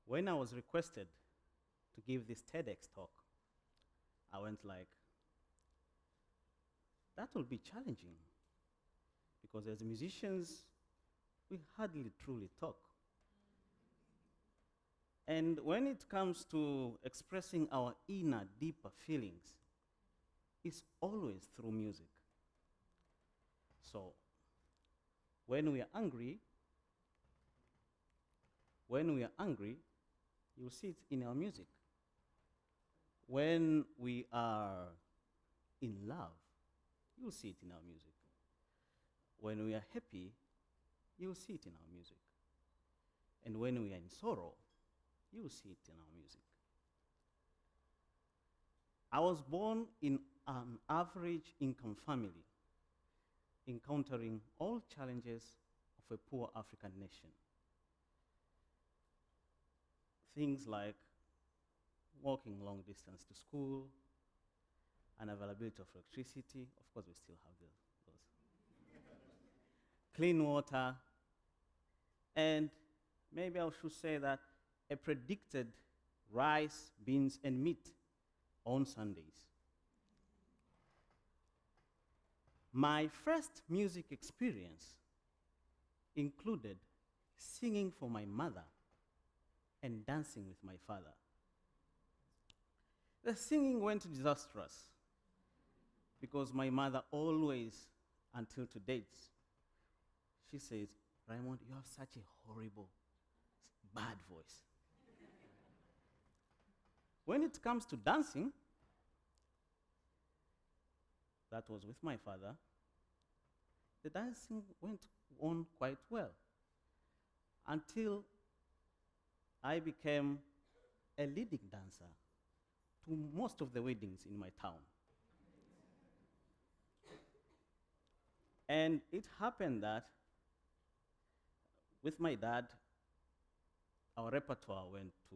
When I was requested to give this TEDx talk, I went like, that will be challenging because as musicians, we hardly truly talk. And when it comes to expressing our inner, deeper feelings, it's always through music. So, when we are angry, you'll see it in our music. When we are in love, you'll see it in our music. When we are happy, you'll see it in our music. And when we are in sorrow, you'll see it in our music. I was born in an average income family, encountering all challenges of a poor African nation. Things like walking long distance to school, unavailability of electricity, of course we still have those. Clean water, and maybe I should say that a predicted rice, beans, and meat on Sundays. My first music experience included singing for my mother and dancing with my father. The singing went disastrous because my mother always, until to date, she says, Raymond, you have such a horrible, bad voice. When it comes to dancing, that was with my father, the dancing went on quite well until I became a leading dancer to most of the weddings in my town. And it happened that with my dad, our repertoire went to,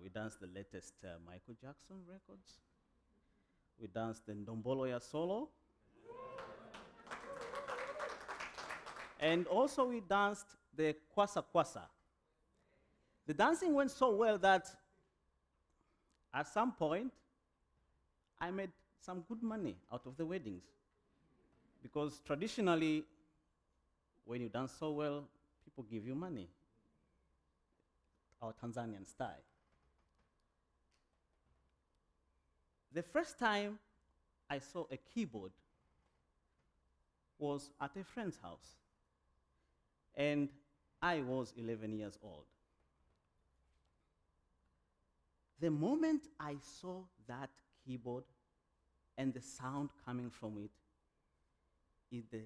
we danced the latest Michael Jackson records. We danced the Ndombolo solo. And also we danced the Kwasa Kwasa. The dancing went so well that at some point, I made some good money out of the weddings. Because traditionally, when you dance so well, people give you money. Our Tanzanian style. The first time I saw a keyboard was at a friend's house. And I was 11 years old. The moment I saw that keyboard and the sound coming from it is the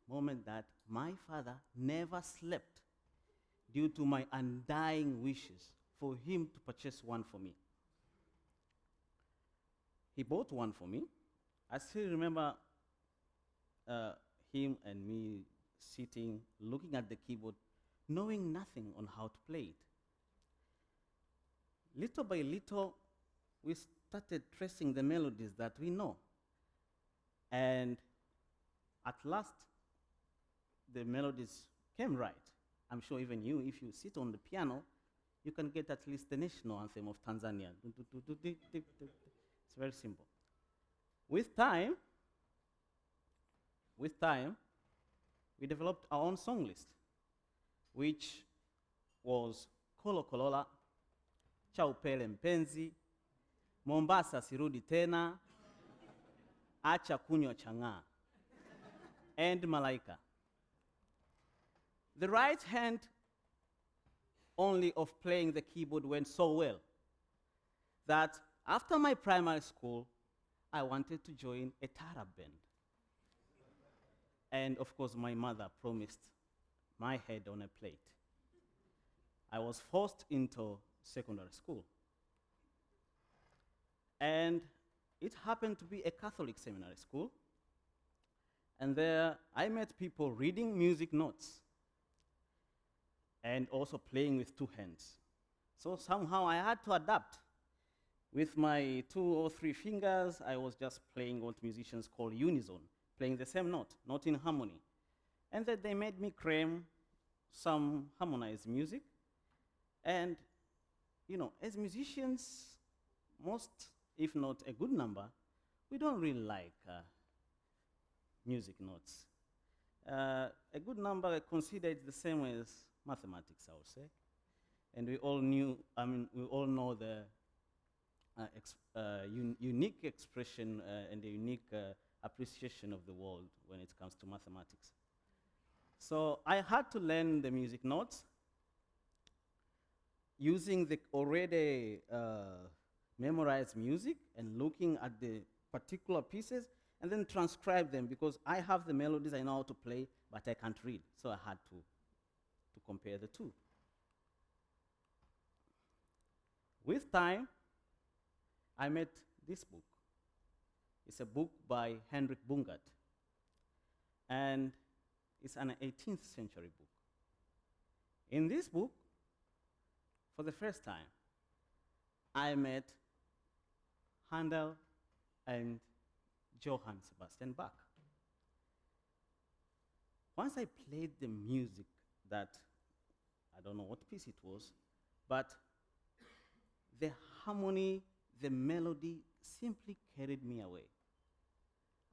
moment that my father never slept due to my undying wishes for him to purchase one for me. He bought one for me. I still remember him and me sitting, looking at the keyboard, knowing nothing on how to play it. Little by little, we started tracing the melodies that we know. And at last, the melodies came right. I'm sure even you, if you sit on the piano, you can get at least the national anthem of Tanzania. It's very simple. With time, we developed our own song list, which was Kolo Kolola, Chaupele Mpenzi, Mombasa Sirudi Tena, Acha Kunywa Chang'aa, and Malaika. The right hand only of playing the keyboard went so well that after my primary school, I wanted to join a Taarab band. And of course, my mother promised my head on a plate. I was forced into secondary school. And it happened to be a Catholic seminary school. And there I met people reading music notes and also playing with two hands. So somehow I had to adapt. With my 2 or 3 fingers, I was just playing what musicians call unison, playing the same note, not in harmony. And then they made me cram some harmonized music. And, as musicians, most, if not a good number, we don't really like music notes. A good number considered the same as mathematics, I would say. And we all know the unique expression and the unique appreciation of the world when it comes to mathematics. So I had to learn the music notes using the already memorized music and looking at the particular pieces and then transcribe them, because I have the melodies I know how to play, but I can't read. So I had to compare the two. With time, I met this book. It's a book by Hendrik Bungert, and it's an 18th century book. In this book, for the first time, I met Handel and Johann Sebastian Bach. Once I played the music that, I don't know what piece it was, but the harmony, the melody simply carried me away.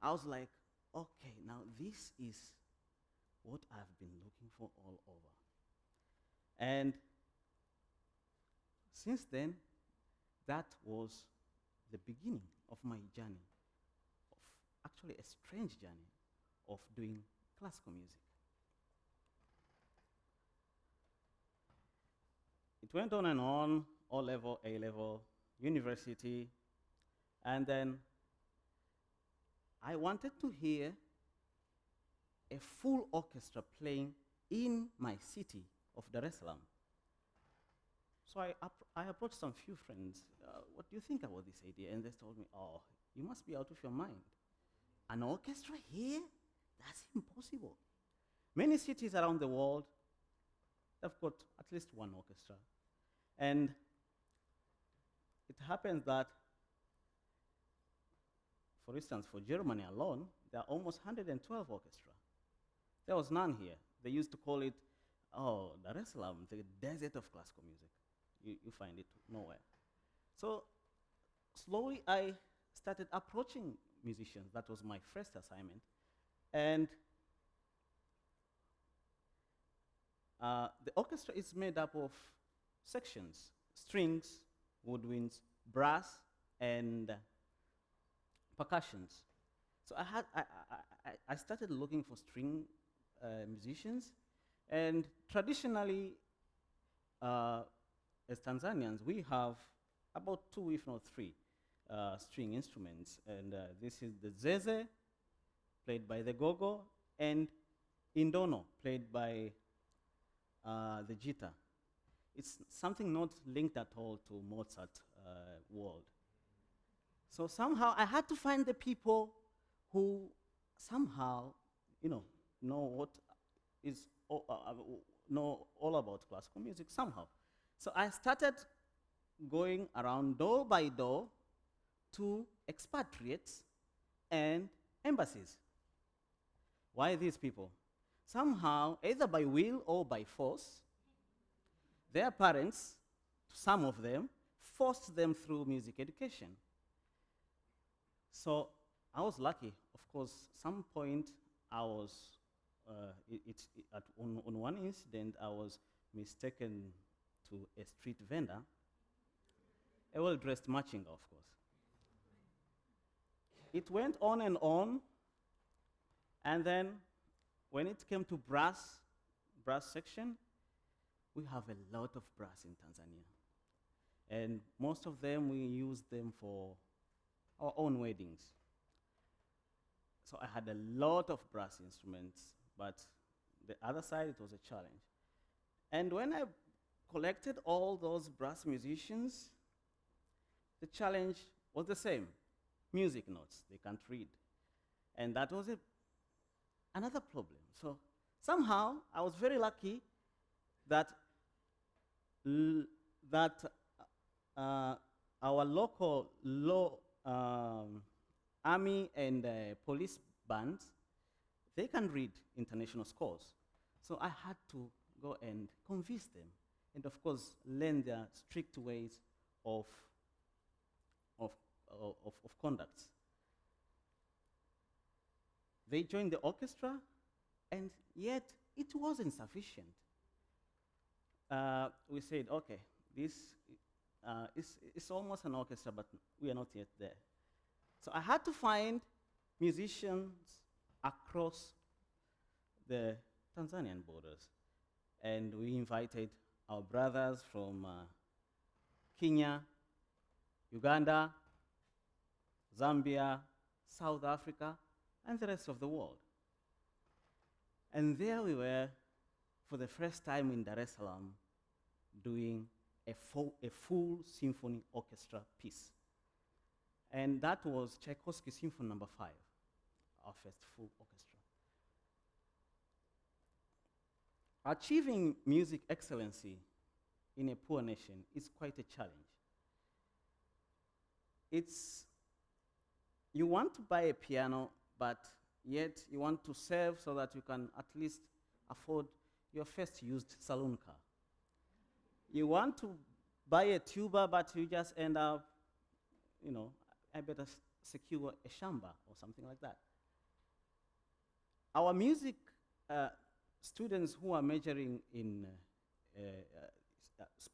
I was like, okay, now this is what I've been looking for all over. And since then, that was the beginning of my journey, of actually a strange journey of doing classical music. It went on and on, O-level, A-level, university, and then I wanted to hear a full orchestra playing in my city of Dar es Salaam. So I approached some few friends. What do you think about this idea? And they told me, oh, you must be out of your mind. An orchestra here? That's impossible. Many cities around the world have got at least one orchestra. And it happens that, for instance, for Germany alone, there are almost 112 orchestras. There was none here. They used to call it, Dar es Salaam, the desert of classical music. You find it nowhere. So slowly I started approaching musicians. That was my first assignment. And the orchestra is made up of sections: strings, woodwinds, brass, and percussions. So I started looking for string musicians, and traditionally, as Tanzanians, we have about 2, if not 3, string instruments, and this is the zeze, played by the gogo, and indono, played by the jita. It's something not linked at all to Mozart world. So somehow I had to find the people who somehow, know what is know all about classical music somehow. So I started going around door by door to expatriates and embassies. Why these people? Somehow, either by will or by force, their parents, some of them, forced them through music education. So I was lucky. Of course, some point I was, on one incident, I was mistaken to a street vendor, a well-dressed machinga, of course. It went on, and then when it came to brass section, we have a lot of brass in Tanzania. And most of them, we use them for our own weddings. So I had a lot of brass instruments, but the other side, it was a challenge. And when I collected all those brass musicians, the challenge was the same: music notes. They can't read. And that was another problem. So somehow, I was very lucky that our local army and police bands, they can read international scores. So I had to go and convince them, and of course, learn their strict ways of, of, of conduct. They joined the orchestra, and yet it wasn't sufficient. We said, okay, this is almost an orchestra, but we are not yet there. So I had to find musicians across the Tanzanian borders. And we invited our brothers from Kenya, Uganda, Zambia, South Africa, and the rest of the world. And there we were, for the first time in Dar es Salaam, doing a full symphony orchestra piece. And that was Tchaikovsky Symphony No. 5, our first full orchestra. Achieving music excellency in a poor nation is quite a challenge. You want to buy a piano, but yet you want to save so that you can at least afford your first used saloon car. You want to buy a tuba, but you just end up, I better secure a shamba or something like that. Our music students who are majoring in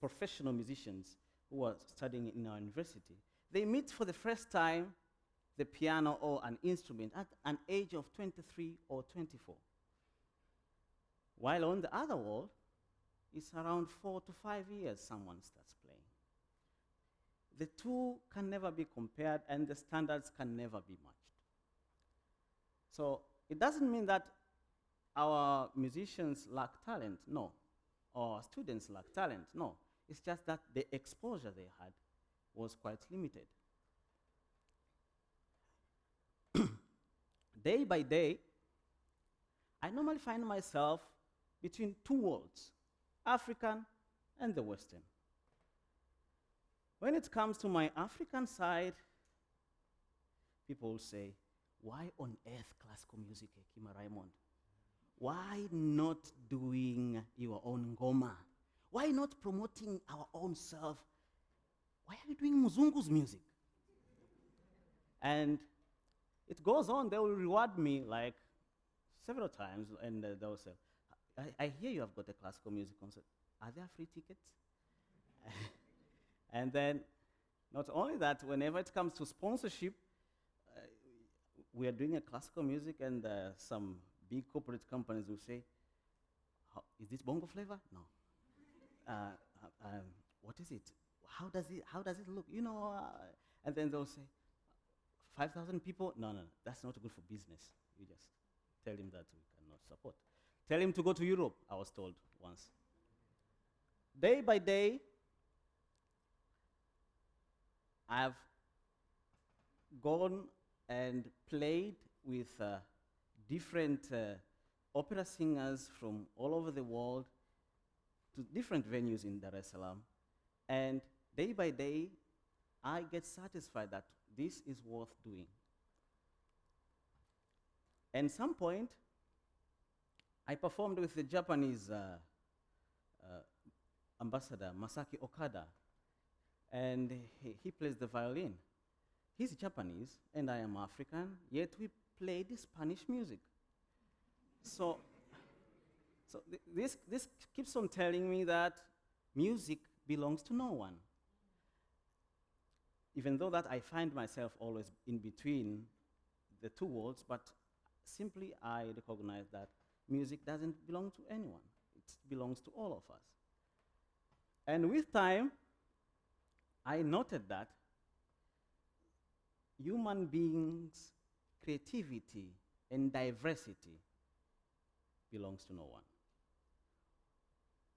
professional musicians who are studying in our university, they meet for the first time the piano or an instrument at an age of 23 or 24. While on the other world, it's around 4 to 5 years someone starts playing. The two can never be compared, and the standards can never be matched. So it doesn't mean that our musicians lack talent, no. Or our students lack talent, no. It's just that the exposure they had was quite limited. Day by day, I normally find myself between two worlds, African and the Western. When it comes to my African side, people will say, why on earth classical music, Hekima Raymond? Why not doing your own ngoma? Why not promoting our own self? Why are you doing Muzungu's music? And it goes on, they will reward me like several times, and they'll say, I hear you have got a classical music concert. Are there free tickets? And then, not only that, whenever it comes to sponsorship, we are doing a classical music, and some big corporate companies will say, is this bongo flavor? No. What is it? How does it look? And then they'll say, 5,000 people? No, that's not good for business. You just tell him that we cannot support. Tell him to go to Europe, I was told once. Day by day, I've gone and played with different opera singers from all over the world to different venues in Dar es Salaam. And day by day, I get satisfied that this is worth doing. And at some point, I performed with the Japanese ambassador, Masaki Okada, and he plays the violin. He's Japanese, and I am African, yet we played Spanish music. So this keeps on telling me that music belongs to no one. Even though that I find myself always in between the two worlds, but simply I recognize that music doesn't belong to anyone. It belongs to all of us. And with time, I noted that human beings' creativity and diversity belongs to no one.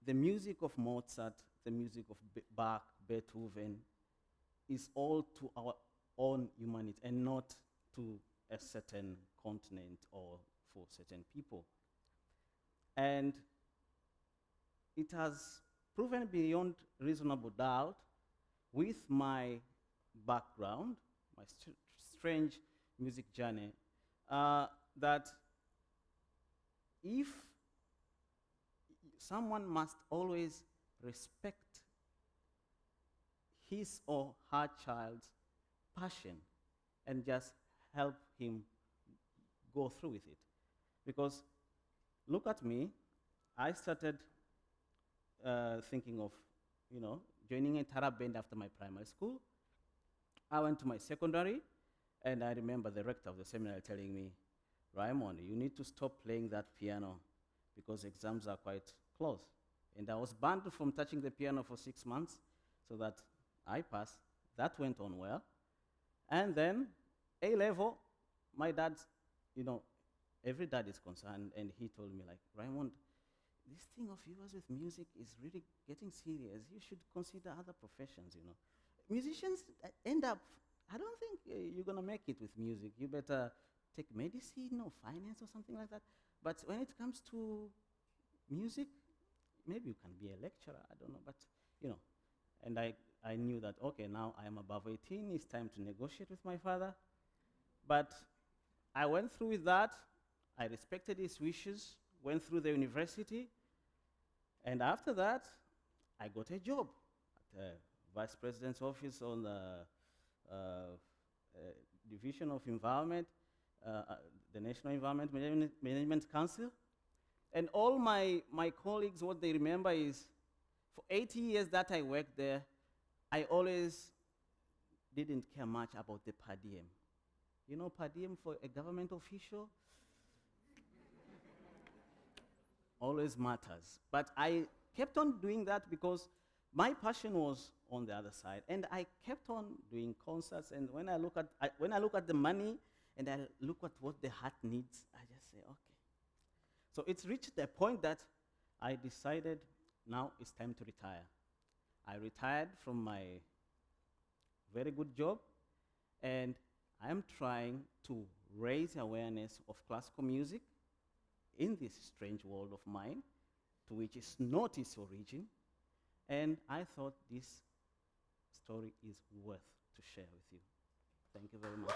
The music of Mozart, the music of Bach, Beethoven, is all to our own humanity and not to a certain continent or for certain people. And it has proven beyond reasonable doubt with my background, my strange music journey, that if someone must always respect his or her child's passion and just help him go through with it. Because look at me, I started thinking of, joining a Taarab band after my primary school. I went to my secondary, and I remember the rector of the seminary telling me, Raymond, you need to stop playing that piano because exams are quite close. And I was banned from touching the piano for 6 months so that I passed. That went on well. And then A-level, my dad, every dad is concerned, and he told me, like, Raymond, this thing of yours with music is really getting serious. You should consider other professions, Musicians end up, I don't think you're going to make it with music. You better take medicine or finance or something like that. But when it comes to music, maybe you can be a lecturer, I don't know. But, and I knew that, okay, now I am above 18, it's time to negotiate with my father. But I went through with that. I respected his wishes, went through the university, and after that, I got a job at the Vice President's office on the Division of Environment, the National Environment Management Council. And all my colleagues, what they remember is, for 80 years that I worked there, I always didn't care much about the per diem. Per diem for a government official always matters. But I kept on doing that because my passion was on the other side, and I kept on doing concerts. And when I look at the money and I look at what the heart needs, I just say, okay. So it's reached the point that I decided now it's time to retire. I retired from my very good job, and I am trying to raise awareness of classical music in this strange world of mine, to which is not its origin. And I thought this story is worth to share with you. Thank you very much.